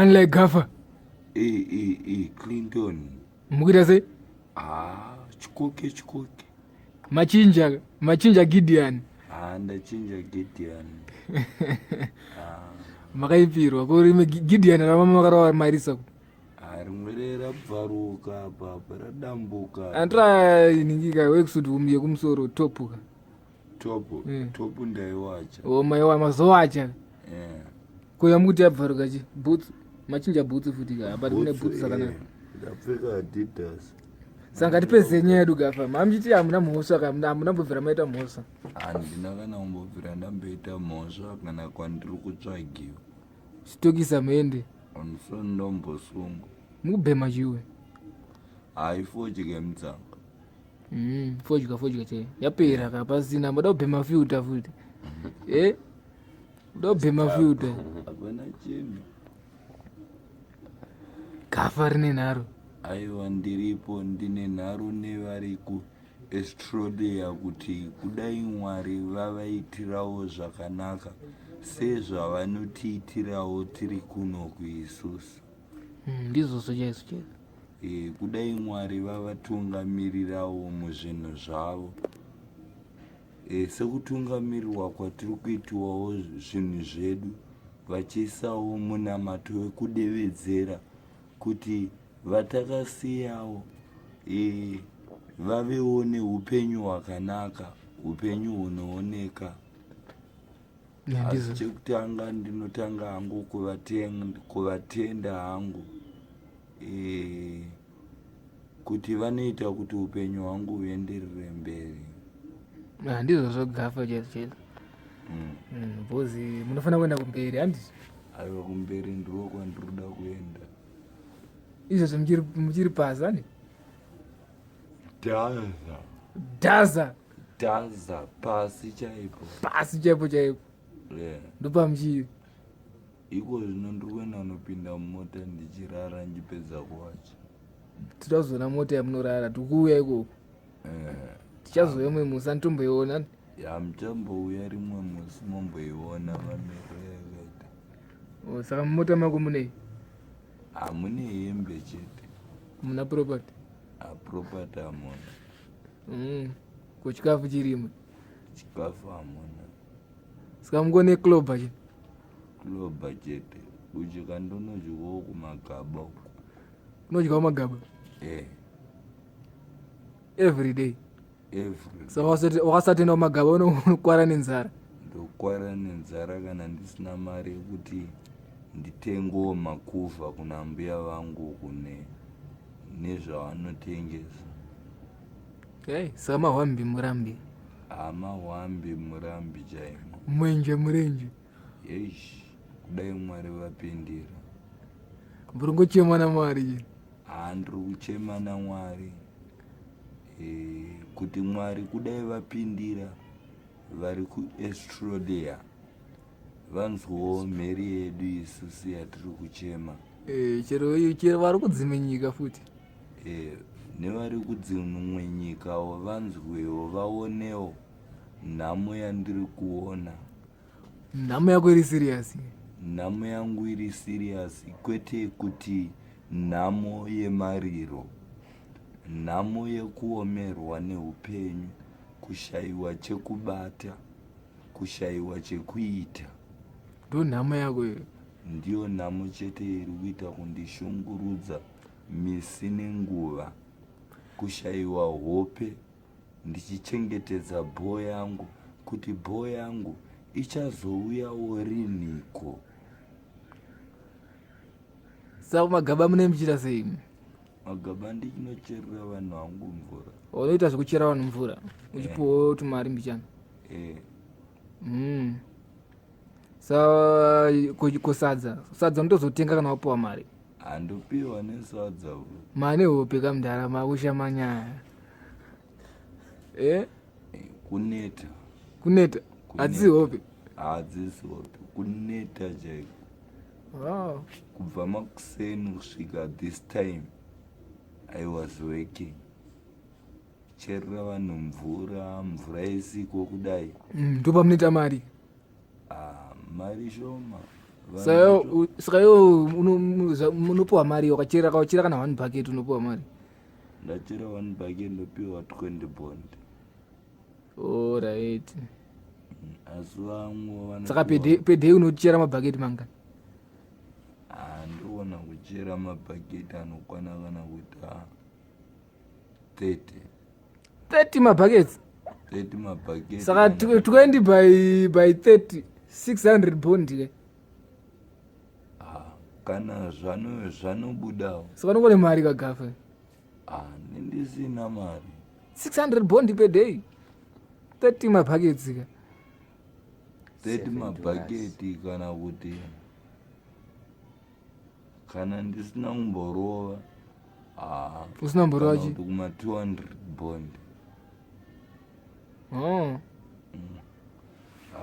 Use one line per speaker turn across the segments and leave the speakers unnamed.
Unlike Gaffa.
Clinton.
Mukuita sei?
Chikoke.
Machinja Gideon.
Ndachinja Gideon.
Makaipirwa kurime Gideon ramamakarava marisa.
Rimwe rabvaruka papa radambuka.
Andra ningika wekusuti umye kumsoro topuka.
Topu ndaiwacha.
Maiwa mazowacha. Kuya mukuti yabvaruka chi boots machinja boots futi ka but mune boots sakanaka.
Ndapfeka Adidas.
Sanga tipeze yedu Gaffa. Mamchiti amuna mhosva amuna mbobvira maita mhosva.
Handina kana kumbobvira ndamboita mhosva kana kwandiri kutsvagiwa.
Chitokisa mende.
Unosoni ndombosunga.
Mukubhema chiwe.
Fodya mutsanga.
Fodya che. Yapera ka pasina mboda kubhema filter futi. Mboda kubhema filter.
Hapana chinhu.
Gaffa rine nharo.
Aiwa ndiripo ndine nharo nevari kuEstrodia kuti kudai Mwari vavaitirawo zvakanaka sezvavanotiitirawo tiri kuno kuisusu.
Ndizvozvo chaizvo.
Kudai Mwari vavatungamirirawo muzvinhu zvavo. Sekutungamirirwa kwatiri kuitiwawo zvinhu zvedu vachiisawo munamato wekudevedzera kuti vatakasiyawo vavewo neupenyu hwakanaka, upenyu hunooneka. Asi chekutanga ndinotanga hangu kuvatenda hangu kuti vanoita kuti upenyu hwangu huenderere mberi.
Ndizvozvo Gaffa chaizvo. Bhozi munofanira kuenda kumberi handiti?
Aiwa kumberi ndiro kwandiroda kuenda.
Izvozvo muchiri pasi handi?
Dhaza pasi chaipo. Ndopamuchiri. Iko zvino ndiri kuenda kunopinda mumota ndichirara ndichipedza kuwacha.
Titazoona mota yamunorara tikuuya ikoko. Tichazouya mumwe musi anotomboiona.
Muchambouya rimwe musi momboiona mamiriro yakaita.
Saka mumota mako munei?
Mune hembe chete.
Muna property?
Property hamuna.
Kuchikafu chirimo?
Chikafu hamuna.
Saka mungone kloba chete?
Kloba chete. Uchika ndonodyiwawo kumagaba uko.
Unodyiwawo magaba? Every day? Saka wakasatenda kumagaba unokwara nenzara?
Ndokwara nenzara kana ndisina mari yekuti nditengewo makuvha kuna mbuya vangu kune nezvavanotengesa.
Saka mahwambi murambi?
Mahwambi murambi chaimo.
Murenje?
Kudai Mwari vapindira.
Mburi ngochema naMwari chini?
Ndiri kuchema naMwari kuti Mwari kudai vapindira vari kuEstrodia vanzwawo mheri yedu isusu yatiri kuchema.
Chero vari kudzimwe nyika futi?
Nevari kudzimwe nyikawo vanzwewo vaonewo nhamo yandiri kuona.
Nhamo yako iri serious?
Nhamo yangu iri serious, kwete kuti nhamo yemariro, nhamo yekuomerwa neupenyu, kushayiwa chekubata, kushayiwa chekuita.
Ndo nhamo yako iyo?
Ndiyo nhamo chete iri kuita kundishungurudza misi nenguva. Kushayiwa hope ndichichengetedza bho yangu kuti bho yangu ichazouyawo riniko.
Saka magaba mune muchita sei?
Magaba ndichinocherera vanhu vangu mvura.
Unoita zvekuchera vanhu mvura uchipiwawo tumari mbichana? Saka sadza unotozotenga kana wapiwa mari?
Handopiwa nesadza.
Mane hope kamndara makusha manyaya. Kuneta? Hadzisi hope?
Hadzisi hope. Kuneta chaiko. Kubva makuseni kusvika this time I was working. Cherera vanhu mvura isiko kudai.
Ndopa munoita mari?
Mari shoma.
Saka iwo unopiwa mari wakachera kana 1 bucket unopiwa mari.
Ndachera 1 bucket ndopiwa 20 bond.
Alright.
Asi vamwe
Saka per day unochera mabhaketi mangani?
Ndoona kuchera mabhaketi anokwana kana kuita 30
mabhaketi.
30 mabhaketi.
Saka 20 by 30 600 bond ke.
Kana zvanobudawo.
Saka nongone mari kagafa.
Ndisina mari.
600 bond per day. 30 mabhaketi ka.
30 mabhaketi kana kuti kana ndisina kumborova.
Usina kumborova chi?
Kuma 200 bond.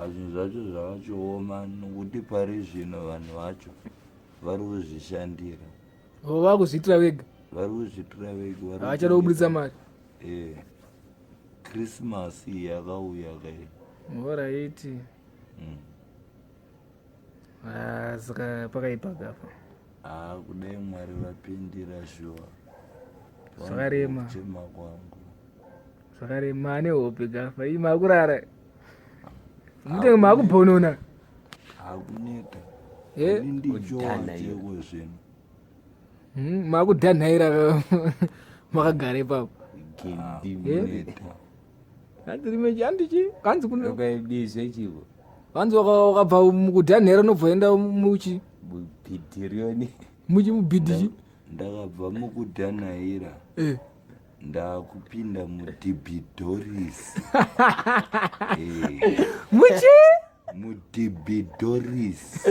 Zvinhu zvacho zvakachioma nokuti pari zvino vanhu vacho vari kuzvishandira.
Vakuzviitira vega?
Vari kuzviitira vega.
Havachada kubudisa mari?
Christmas yakauya kai.
Alright. Saka pakaipa gafa.
Kudai Mwari vapindira shuwa.
Zvakarema.
Chema kwangu.
Zvakarema ane hope gafa. Iyi makurara. Mutengo makubhonona.
Hakuneta.
Eh?
Ndichowa cheko zvino.
Makudhanhaira makagara ipapo.
Hakuneta.
Handiri mechi handichi kanzi kuno.
Ukaibizwe chivo.
Hanzi wakabva mukudhanhaira unobvaenda muchi.
Mubhidhirioni.
Muchi mubhidhichi.
Ndakabva mukudhanhaira. Ndakupinda mudhibidoris.
Muchi?
Mudhibidoris.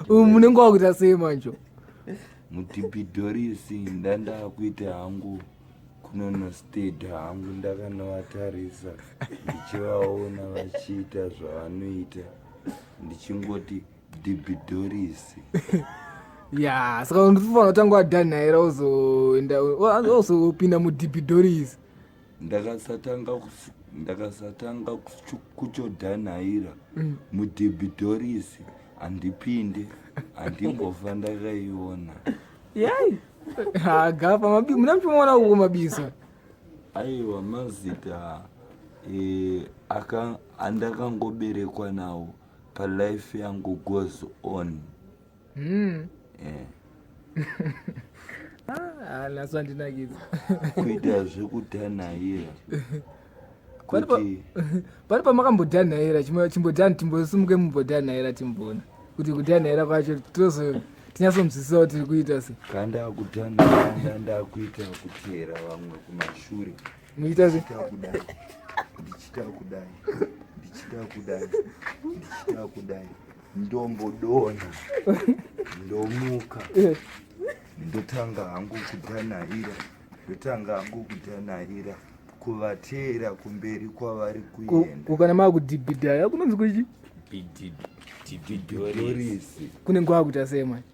Munenge wakuita sei manjo?
Mudhibidoris ndandakuita hangu kunonosted hangu ndakanovatarisa ndichivaona vachiita zvavanoita ndichingoti dhibidoris.
Ya, saka unofana kutanga wadhanhaira uzopinda mudhibidoris.
Ndakasatanga kuchodhanhaira mudhibidoris handipinde handimbofa ndakaiona.
Yai gafa muna muchimaona uko mabisa.
Aiwa mazita andakangoberekwa nawo palife yangu goes on.
Naso andinakidza.
Kuita zvekudhanhaira.
Pari pamakambodhanhaira timbosimuke mumbodhanhaira timbona kuti kudhanhaira kwacho tinyasomuzwisisa kuti tiri kuita se.
Kanda kudhanhaira ndakuita kutera vamwe kumashure.
Muita se?
Ndichita kudai. Ndombodona. Ndomuka. Ndotanga hangu kudhanhaira. Kuvatera kumberi kwavari kuenda.
Ukana makudhibhidhaya kunonzi kuchi?
Dhibidoris.
Kunenge wakuita sei manje?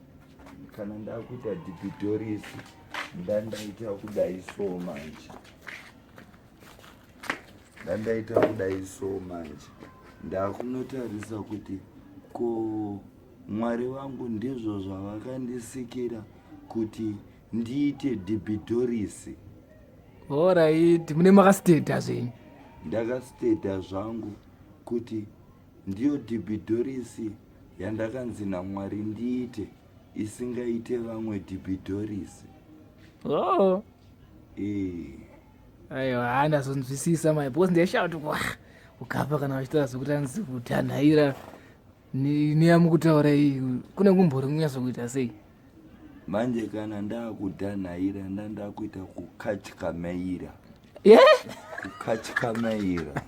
Kana ndakuita dhibidoris ndandaita kudai so manje. Ndakunotarisa kuti ko Mwari vangu ndizvo zvavakandisikira kuti ndiite dhibidoris.
Alright, mune makasteta zvenyu.
Ndakasteta zvangu kuti ndiyo dhibidoris yandakanzi naMwari ndiite isingaite vamwe dhibidoris.
Aiwa handazonzwisisa mai because ndeshauti ukapa kana vachitaura zvokuti anzi kudhanhaira neyamukutaura iyi kune kumbori kunyatsokuita sei?
Manje kana ndakudhanhaira ndandakuita kukatyamaira. Kukatyamaira.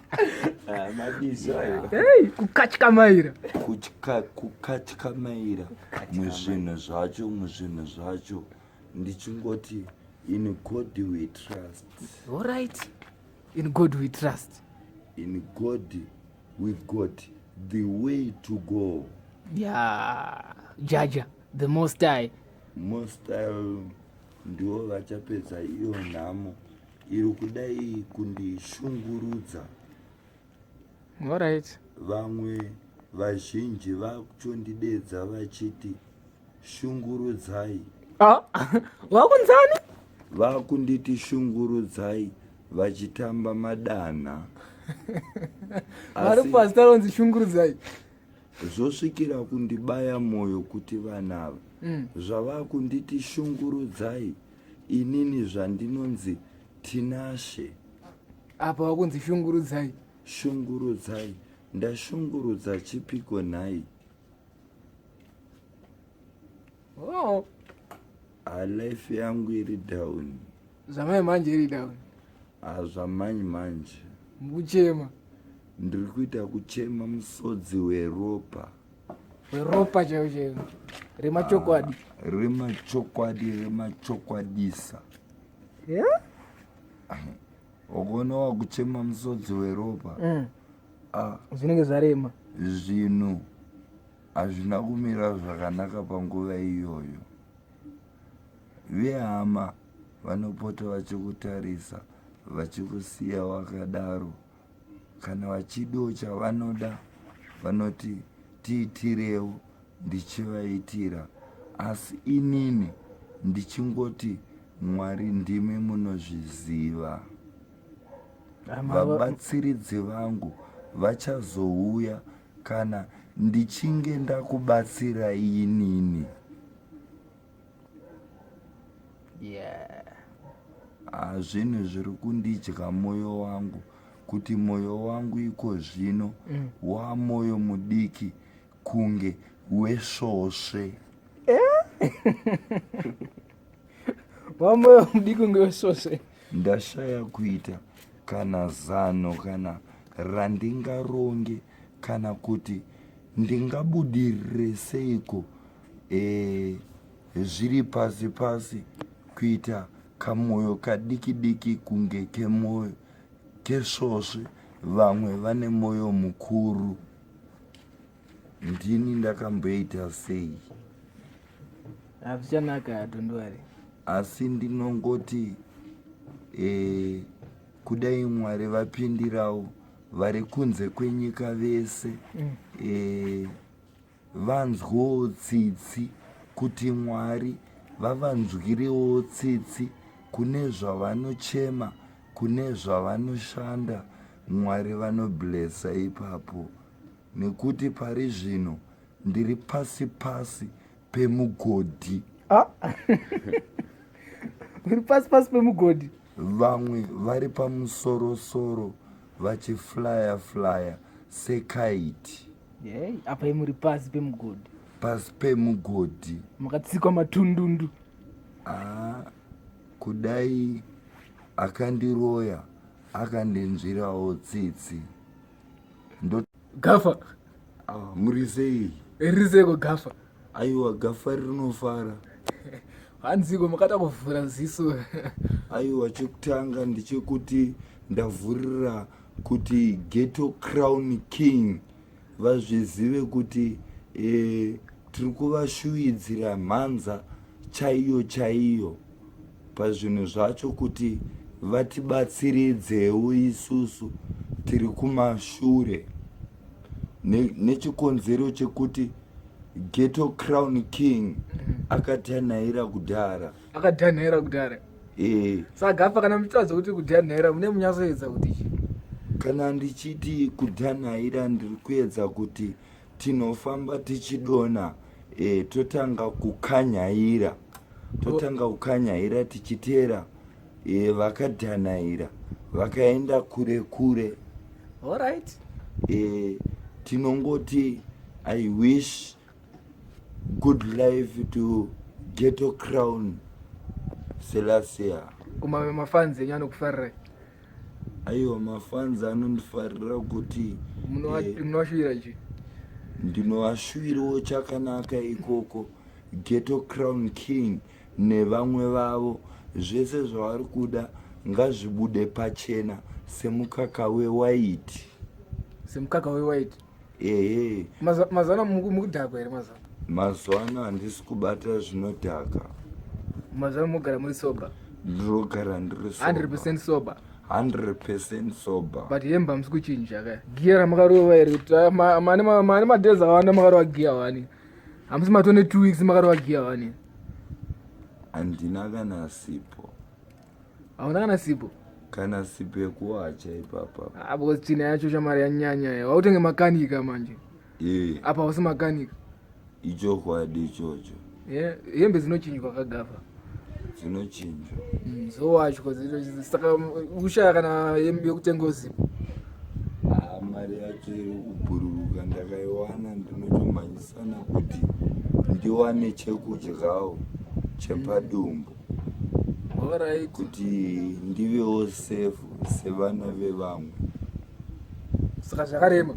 Mabizo ayo.
Kukatyamaira.
Kukatyamaira muzvinhu zvacho ndichingoti in God we trust.
Alright. In God we trust.
In God we got the way to go.
Yeah, Jaja, the Most High.
Most ndiwo vachapedza iyo nhamo iri kudai kundishungurudza.
Alright.
Vamwe vazhinji vachondidedza vachiti shungurudzai.
Wakunzani?
Vakunditi shungurudzai vachitamba madanha.
Vari pasita ronzi shungurudzai.
Zvosvikira kundibaya moyo kuti vanava zvavakunditi shungurudzai inini zvandinonzi Tinashe.
Apa wakunzi shungurudzai.
Shungurudzai. Ndashungurudza chipiko nhai? Life yangu iri down.
Zvamai manje iri down.
Zvamanyi manje.
Mukuchema.
Ndiri kuita kuchema musodzi weropa.
Weropa chaiwo. Remachokwadi.
Remachokwadisa. Ukonawo kuchema musodzi weropa.
Zvinenge zvarema.
Zvinhu hazvina kumira zvakanaka panguva iyoyo. Vehama vanopota vachikutarisa vachikusiya wakadaro. Kana vachidiwo chavanoda vanoti tiitirewo, ndichivaitira. Asi inini ndichingoti Mwari ndimi munozviziva. Vabatsiridzi vangu vachazouya kana ndichinge ndakubatsira inini. Zvinhu zviri kundidya moyo wangu, kuti moyo wangu iko zvino wamoyo mudiki kunge wesvosve.
Wamoyo mudiki kunge wesvosve.
Ndashaya kuita kana zano kana randingaronge kana kuti ndingabudirire seiko zviri pasi pasi kuita kamoyo kadiki kunge kemoyo kesvosve. Vamwe vane moyo mukuru. Ndini ndakamboita sei?
Hazvichanaka atondwari.
Asi ndinongoti kudai Mwari vapindirawo vari kunze kwenyika vese vanzwewo tsitsi, kuti Mwari vavanzwirewo tsitsi kune zvavanochema, kune zvavanoshanda. Mwari vanoblessa ipapo, nekuti pari zvino ndiri pasi pemugodhi.
Uri pasi pemugodhi?
Vamwe vari pamusoro vachiflya sekaiti.
Apa muri pasi pemugodhi?
Pasi pemugodhi.
Makatsikwa matundundu.
Kudai akandiroya akandinzvirawo tsitsi.
Gaffa.
Muri sei?
Ririseko Gaffa?
Aiwa, Gaffa rinofara.
Hanziko makata kuvhura ziso.
Aiwa, chekutanga ndechekuti ndavhurira kuti Ghetto Crown King vazvizive kuti tiri kuvashuwidzira mhanza chaiyo pazvinhu zvacho, kuti vatibatsiridzewo isusu tiri kumashure, nechikonzero chekuti Ghetto Crown King akatanhaira kudhara.
Saka Gaffa, kana muchitaudza kuti kudhanhaira mune munyatsoedza kuti
kana ndichiti kudhanhaira ndiri kuedza kuti tinofamba tichidonha, totanga kukanyaira tichiteera vakadhanhaira vakaenda kure.
Alright.
Tinongoti I wish good life to Ghetto Crown Selassie.
Kumame mafanzi enye anokufarira.
Aiwa, mafanzi anondifarira kuti
munoashuvira chi?
Ndinoashuvirawo chakanaka ikoko. Ghetto Crown King nevamwe vavo zvese zvavari kuda ngazvibude pachena semukaka wewaiti.
Semukaka wewaiti? Mazana mukudhakwa here mazana?
Mazwana handisi kubata zvinodhaka.
Mazana mugara muri soba?
Ndinogara ndiri soba.
100% soba?
100% sober.
But hemba msikuchinja ka. Gear ramakaro ere kuti mane madress akawanda makarova gear wani. Hamusi matone 2 weeks makarova gear wani.
Andina kana sipo.
Hauna kana sipo?
Kana sipo yekuwacha ipapa.
Because china yacho chamari yanyanya. Wautenge makanika manje. Apa wasi makanika.
Icho kwadi ichocho.
Hembe zinochinjwa kagafa.
Zinochinjwa.
So wacho because saka Usher kana hembe yokutenga usipo.
Mari yacho kubururuka ndakaiwana ndinochomanyisana kuti ndiwane chekudyawo chepadumbu.
Alright.
Kuti ndivewo safe sevana vevamwe.
Saka zvakarema.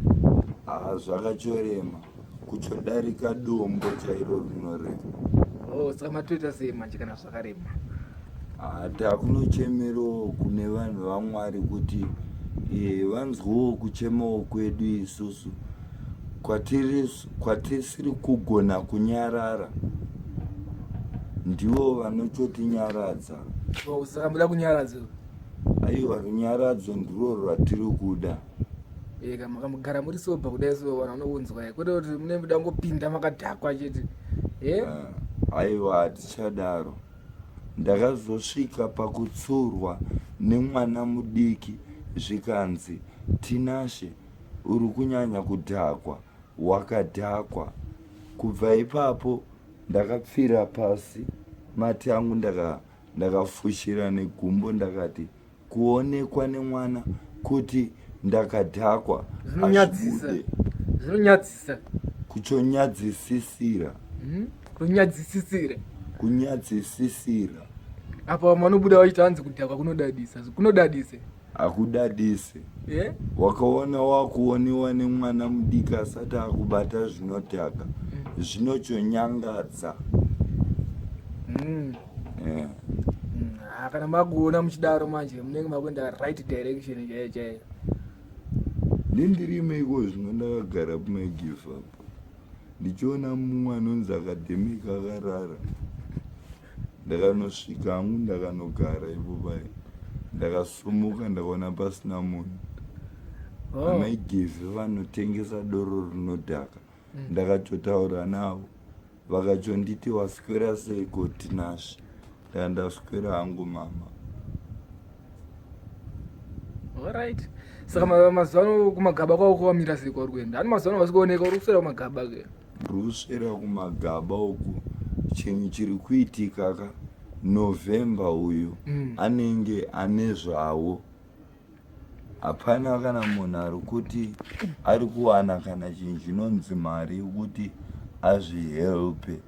Zvakachorema kuchodarika dombo chairo rinorema.
Saka matoita sei manje kana zvakarema?
Takunochemerawo kune vanhu vaMwari kuti vanzwewo kuchemawo kwedu isusu kwatisiri kugona kunyarara. Ndivo vanochotinyaradza.
Saka muda kunyaradza?
Aiwa, runyaradzo ndiro rwatiri kuda.
Makamugara muri soba kudai so vanhu vanounzwa kwete kuti mune muda ngopinda makadhakwa chete.
Aiwa, hatichadaro. Ndakazosvika pakutsurwa nemwana mudiki zvikanzi Tinashe uri kunyanya kudhakwa, wakadhakwa. Kubva ipapo ndakapfira pasi mati angu ndakafushira negumbo ndakati kuonekwa nemwana kuti ndakadhakwa
zvinonyadzisa
kuchonyadzisisira kunyadzisisira.
Apa manobuda vachita hanzi kudhakwa kunodadise
hakudadise. Wakaona wakuoniwa nemwana mudiki asati akubata zvinodhaka zvinochonyangadza.
Kana makuona muchidaro manje munenge makuenda right direction chaiyo.
Nendiri meiko zvino ndakagara kumagifa apo ndichiona mumwe anonzi akadhemika akarara. Ndakanosvika hangu ndakanogara ipo pai. Ndakasumuka ndakaona pasina munhu. Vamaigifi vanotengesa doro rinodhaka. Ndakatotaura navo vakachonditi waswera seiko Tinashe. Ndaswera hangu mama.
Alright. Saka mazuva kumagaba kwako kwamira sei kwari kuenda? Ani mazuva wasi kuoneka uri kuswera kumagaba ke?
Ruswera kumagaba uku chinhu chiri kuitika ka November uyu anenge ane zvawo. Hapana kana munhu ari kuti ari kuwana kana chinhu chinonzi mari yokuti azvihelpe.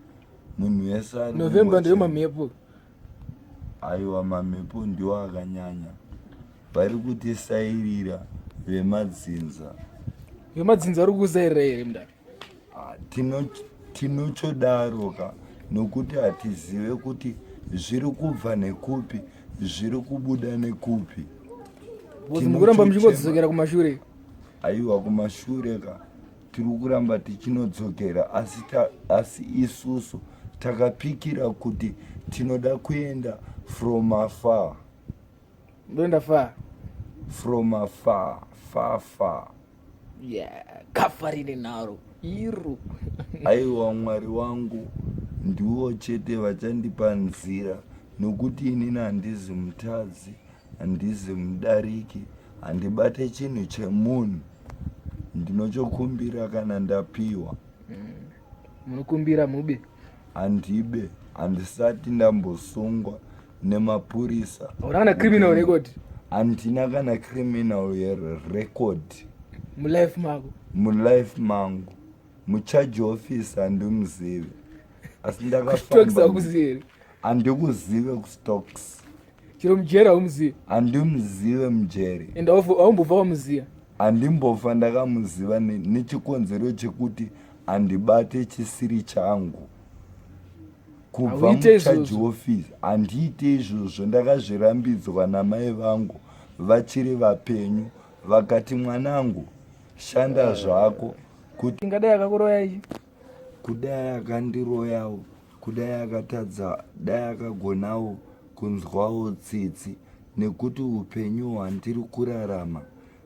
Munhu wese ari
November ndiyo mamhepo.
Aiwa, mamhepo ndiwo akanyanya. Vari kutisairira vemadzinza.
Vemadzinza vari kusairira here mudai?
Tinochodaro ka nokuti hatizive kuti zviri kubva nekupi, zviri kubuda nekupi.
Mukuramba muchingodzokera kumashure?
Aiwa, kumashure ka tiri kuramba tichinodzokera asi isusu takapikira kuti tinoda kuenda from afar.
Ndoenda far?
From afar, far.
Gaffa rine naro iro.
Aiwa, Mwari wangu ndiwo chete vachandipa nzira nokuti inini handizi mutadzi, handizi mudariki, handibate chinhu chemunhu. Ndinochokumbira kana ndapiwa.
Munokumbira mube?
Handibe, handisati ndambosungwa nemapurisa.
Hauna kana criminal record?
Handina kana criminal record.
Mulife mako?
Mulife mangu. Mucharge office handimuzive. Asi
ndakafamba. Kuzive?
Handikuzive kustocks.
Chiro mujere haumuzive?
Handimuzive mujere.
Ende haumbobva wamuziva?
Handimbofa ndakamuziva nechikonzero chekuti handibate chisiri changu. Kubva mucharge office handiite izvozvo. Ndakazvirambidzwa namai vangu vachiri vapenyu. Vakati, mwanangu, shanda zvako. Kuti
ingadai akakuroya ichi?
Kudai akandiroyawo, kudai akatadza, dai akagonawo kunzwawo tsitsi nekuti upenyu hwandiri kurarama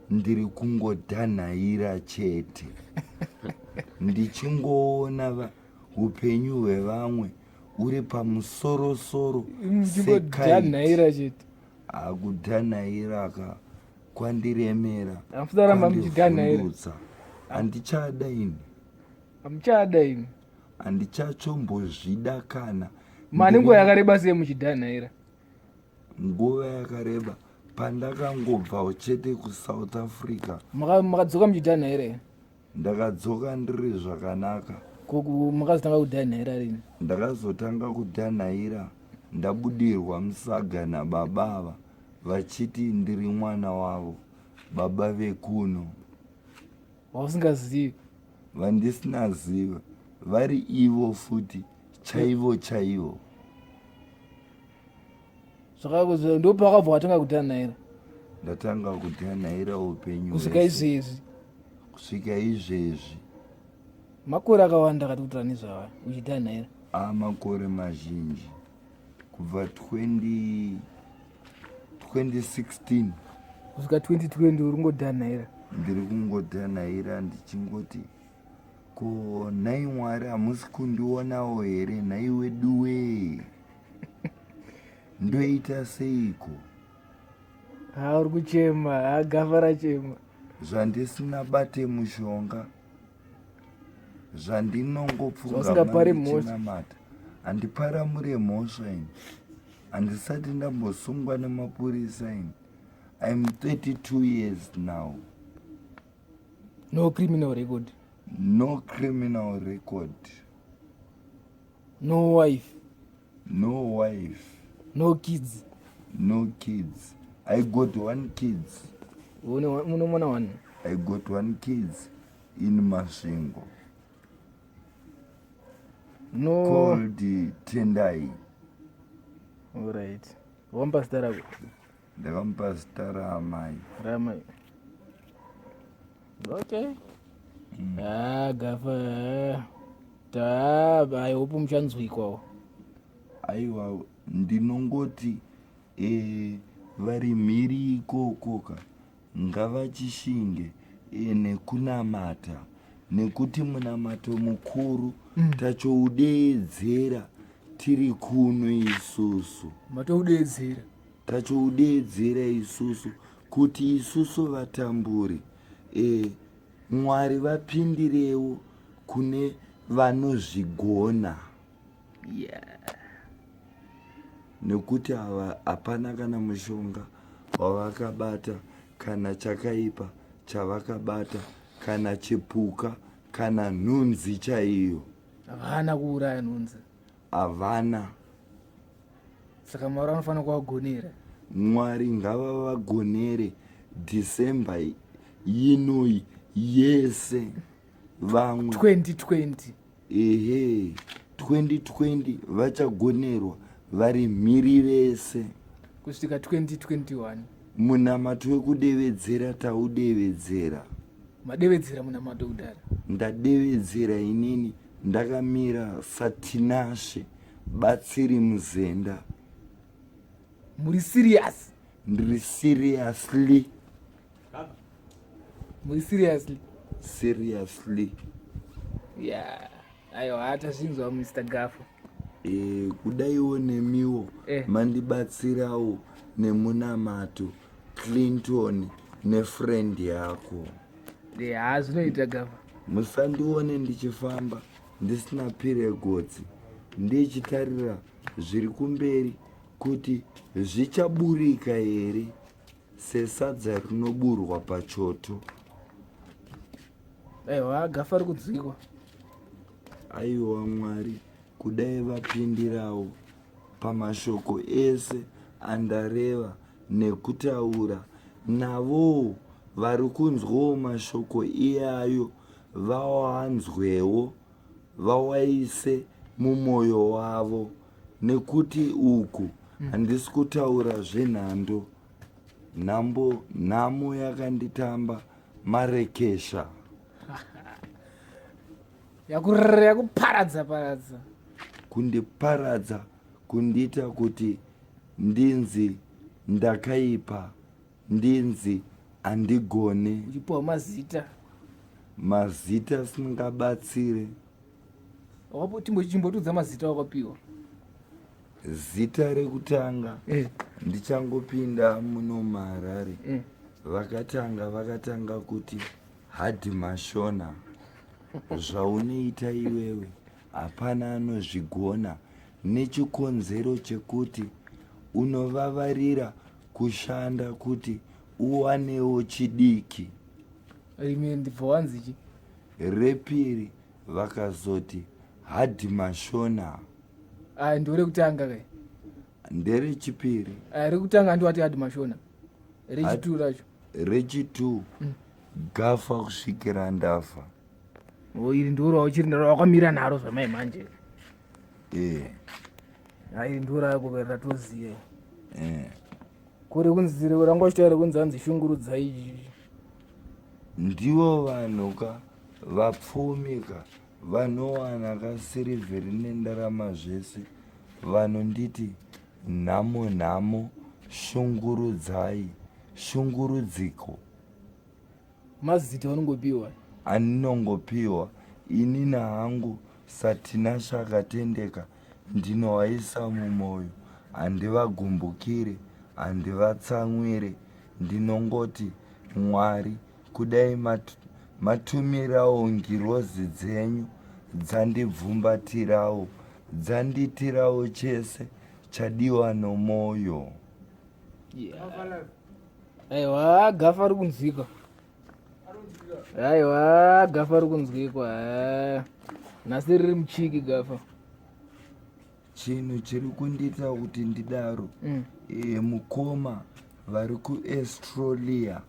ndiri kungodhanhaira chete. Ndichingoona upenyu hwevamwe uri pamusorosoro
mchingodhanhaira chete.
Kudhanhaira kwandiremera,
Hamudharamba muchidhanhaira.
kwandivhundutsa. Handichada ini,
Hamuchada ini.
handichachombozvida kana.
Mane nguva yakareba sei muchidhanhaira?
Nguva yakareba pandakangobva chete kuSouth Africa.
Makadzoka muchidhanhaira here?
Ndakadzoka ndiri zvakanaka.
Makazotanga kudhanhaira rini?
Ndakazotanga kudhanhaira ndabudirwa musaga nababa vachiti ndiri mwana wavo, baba vekuno.
Wausingazivi?
Vandisinaziva, vari ivo futi chaivo chaivo.
Zvakakuzva ndo pakabva watanga kudhanhaira?
Ndatanga kudhanhaira upenyu
kusvika izvezvi.
Kusvika izvezvi.
Makore akawanda kati kutirani zvava uchidhanhaira?
Makore mazhinji kubva 2016
kusvika 2020 uri ngodhanhaira?
Ndiri kungodhanhaira ndichingoti ko nhai Mwari hamusi kundionawo here nhai wedu wee. Ndoita seiko?
Uri kuchema, Gaffa rachema.
Zvandisina bate mushonga,
Usingapari
zvandinongopfungamandichinamata, handiparamure mhosva ini, handisati ndambosungwa nemapurisa ini. I'm 32 years now.
No criminal record?
No criminal record.
No wife?
No wife.
No kids?
No kids. I got one kids.
Unomona one?
I got one kids in Masvingo.
No.
Called Tendai.
Alright. Wampa zita rako?
Ndakampa zita raamai.
Ramai. Okay. Gaffa. I hope muchanzwikwawo.
Aiwa, ndinongoti vari mhiri ikokoka ngavachishinge nekunamata, nekuti munamato mukuru tachoudeedzera tiri kuno isusu.
Matoudeedzera?
Tachoudeedzera isusu kuti isusu vatamburi Mwari vapindirewo kune vanozvigona.
Yeah.
Nekuti hapana kana mushonga wavakabata, kana chakaipa chavakabata, kana chipuka, kana nhunzi chaiyo.
Havana kuuraya nhunzi?
Havana.
Saka Mwari anofanira kuvagonera.
Mwari ngavavagonere December inoi yese. Vamwe
2020.
2020 vachagonerwa vari mhiri vese.
Kusvika 2021
munamato wekudevedzera taudevedzera.
Madevedzera munamato kudara?
Ndadevedzera inini ndakamira saTinashe batsiri muzenda.
Muri serious?
Ndiri seriously.
Muri seriously?
Seriously.
Yeah. Aiwa, hata zvinzwa Mr. Gaffa.
Kudaiwo nemiwo mandibatsirawo nemunamato Clinton nefriend yako.
Zvinoita Gaffa.
Musandione ndichifamba ndisina piregodzi ndichitarira zviri kumberi kuti zvichaburika here sesadza rinoburwa pachoto.
Aiwa, Gaffa ari kudzikwa.
Aiwa Mwari, kudai vapindirawo pamashoko ese andareva nekutaura navo vari kunzwawo mashoko iyayo vawanzwewo vawaise mumwoyo wavo, nekuti uku handisi kutaura zvenhando. Nhamo yakanditamba marekesha.
Yakuparadza
kundiparadza, kundiita kuti ndinzi ndakaipa ndinzi andigone
uchipiwa
mazita singabatsire.
chimbotudza mazita wakapiwa.
Zita rekutanga ndichangopinda muno muHarare vakatanga kuti hadhi mashona zvaunoita iwewe hapana anozvigona nechikonzero chekuti unovavarira kushanda kuti uwanewo chidiki.
rimwe ndibva wanzichi.
Repiri vakazoti hadhi mashona.
Ndorekutanga kai.
Nderechipiri.
Rekutanga ndiwati hadhi mashona. Rechitu racho.
Rechitu Gaffa kusvikira ndafa.
Iri ndoro uchiri ndaro wakamira naro zvamai manje. Iri ndoro yako ratoziya. Kuri kunzire rangoshtaira kunzanzi Shunguridzai.
Ndivo vanhuka vapfumika vanowana kasirivheri nendarama zvese vanonditi nhamo Shunguridzai shungurudziko.
Mazita vanongopiwa.
Andinongopiwa inini hangu satinashe akatendeka ndinowaisa mumwoyo handivagumbukire handivatsamwire ndinongoti Mwari kudai matumirawo ngirozi dzenyu dzandibvumbatirawo dzanditirawo chese chadiwa nomwoyo.
Aiwa Gaffa ari kunzwika. Aiwa Gaffa ari kunzwikwa. Nhasi riri muchiki Gaffa.
Chinhu chiri kundiita kuti ndidaro mukoma vari kuAustralia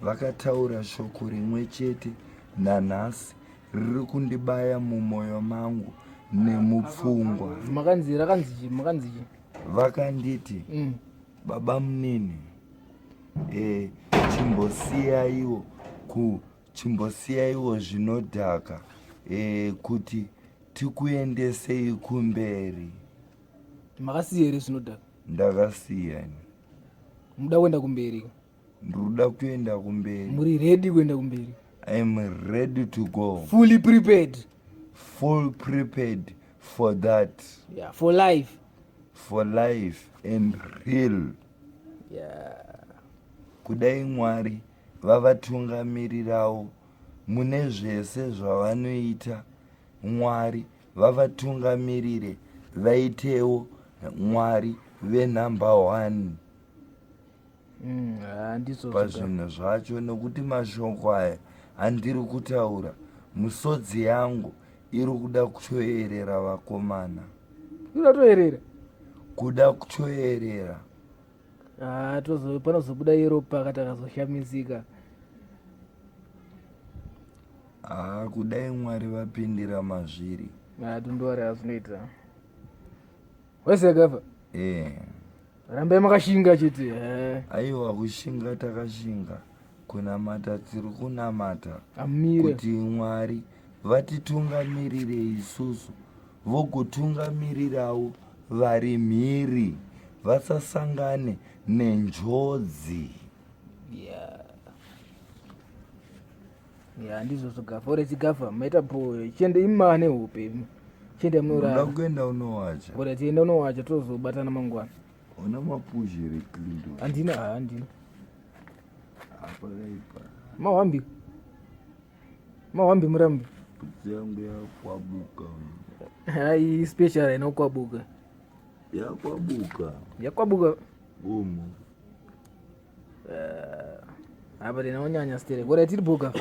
vakataura shoko rimwe chete nanhasi riri kundibaya mumwoyo mangu nemupfungwa.
Makanzichi
Vakanditi baba munini chimbosiyaiwo zvinodhaka kuti tikuendesei kumberi.
Makasiya here zvinodhaka?
Ndakasiyani.
Muda kuenda kumberi?
Ndoda kuenda kumberi.
Muri ready kuenda kumberi?
I am ready to go.
Fully prepared?
Full prepared for that.
Yeah, for life.
For life and real.
Yeah.
Kudai Mwari vavatungamirirawo mune zvese zvavanoita. Mwari vavatungamirire vaitewo Mwari venumber 1 pazvinhu zvacho, nekuti mashoko aya handiri kutaura musodzi yangu iri kuda kutoerera vakomana.
Iratoerera?
Kuda kutoerera.
Panozobuda iro pakati akazoshamisika.
Kudai Mwari vapindira mazviri.
Tondowari azvinoita. Hwezha Gaffa? Rambai makashinga chete.
Aiwa kushinga takashinga. Kunamata tiri kunamata.
Amire.
Kuti Mwari vatitungamirire isusu vogotungamirirawo vari mhiri vasasangane nenjodzi.
Ndizvo Gaffa. Ore Gaffa maita pro chiende imane hope. Chiende munora.
Ndoda kuenda unowacha.
Ore tienda unowacha tozobatana mangwana.
Una mapuzhere klindo.
Handina.
Apa kaipa.
Mawambi murambi.
Putsi yangu yakwabuka.
Hai special inokwabuka. Yakwabuka.
Bomo.
Apa tinaonyanya stere. Ore tiri buka.